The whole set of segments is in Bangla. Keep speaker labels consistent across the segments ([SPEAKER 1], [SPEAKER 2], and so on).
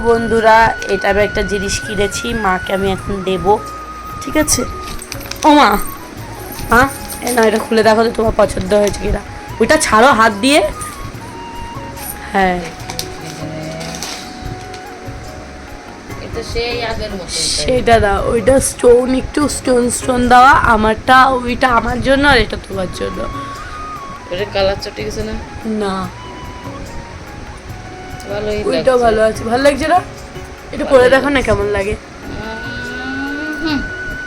[SPEAKER 1] বন্ধুরা, এটা আমি একটা জিনিস কিনেছি, মাকে আমি এখন দেব, ঠিক আছে? ও মা, হ্যাঁ না, এটা খুলে দেখো তো তোমার পছন্দ হয়েছে কিনা। ওইটা ছাড়ো হাত দিয়ে। হ্যাঁ, সেটা দাও। ওইটা স্টোন, একটু স্টোন স্টোন দেওয়া। আমারটা ওইটা আমার জন্য, আর এটা তোমার জন্য।
[SPEAKER 2] ওটা কালারটা ঠিক আছে না?
[SPEAKER 1] না,
[SPEAKER 2] ভালোই
[SPEAKER 1] ওইটাও
[SPEAKER 2] লাগছে।
[SPEAKER 1] ভালো আছে, ভালো লাগছে না? এটা পরে দেখো না কেমন লাগে।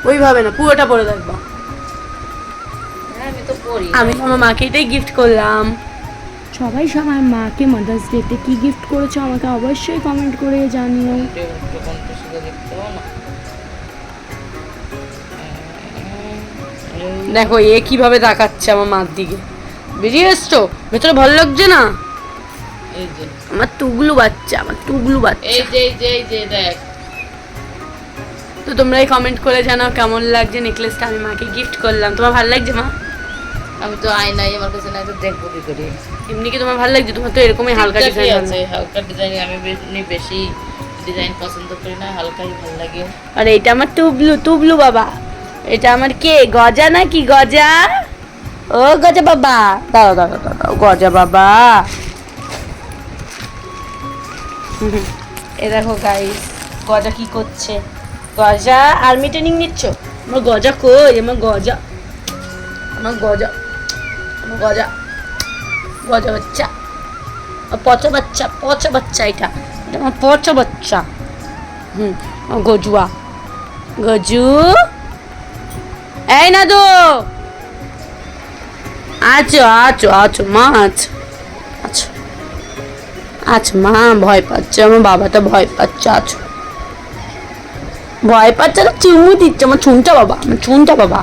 [SPEAKER 1] ওইভাবে না, পুরোটা পরে দেখবা।
[SPEAKER 2] হ্যাঁ, আমি তো পরি।
[SPEAKER 1] আমি আমার মাকে এটাই গিফট করলাম।
[SPEAKER 3] সবাই সবার মাকে মাদার্স ডেতে কি গিফট করেছো আমাকে অবশ্যই কমেন্ট করে জানিও।
[SPEAKER 1] দেখো এ কিভাবে তাকাচ্ছে আমার মার দিকে। বেরিয়ে এসছো, ভেতরে ভালো লাগছে না?
[SPEAKER 2] এই যে
[SPEAKER 1] আমার টুগলু বাচ্চা, আমার টুগলু বাচ্চা।
[SPEAKER 2] এই যে দেখ।
[SPEAKER 1] তো তোমরাই কমেন্ট করে জানাও কেমন লাগছে নেকলেসটা আমি মাকে গিফট করলাম। তোমার ভালো লাগছে মা?
[SPEAKER 2] আমি তো আয়নাই আমার কাছে নাই, তো দেখবো কি করে।
[SPEAKER 1] এমনি কি তোমার ভালো লাগছে? তোমার তো এরকমই হালকা
[SPEAKER 2] ঠিকঠাকই
[SPEAKER 1] ডিজাইন
[SPEAKER 2] আছে, হালকা ডিজাইন। আমি বেশি ডিজাইন পছন্দ করি না, হালকাই ভালো লাগে।
[SPEAKER 1] আর এটা আমার টুবলু, টুবলু বাবা। এটা আমার কে, গজা নাকি গজা? ও গজা বাবা, দাঁড়াও দাঁড়াও দাঁড়াও, গজা বাবা। এ দেখো গাইস, গজা কি করছে? গজা আর্মি ট্রেনিং নিচ্ছ? আমার গজা কই? আমার গজা, আমার গজা, আমার গজা, গজা বাচ্চা, পচা বাচ্চা, পচা বাচ্চা। এটা এটা আমার পচা বাচ্চা। আমার গজুয়া, গজু। এই না তো, আছো আছো আছো মা, আছো আছো আছো মা। ভয় পাচ্ছে আমার বাবাটা, ভয় পাচ্ছে। আছো, ভয় পাচ্ছে না, চুমু দিচ্ছে আমার চুনটা বাবা, আমার চুনটা বাবা।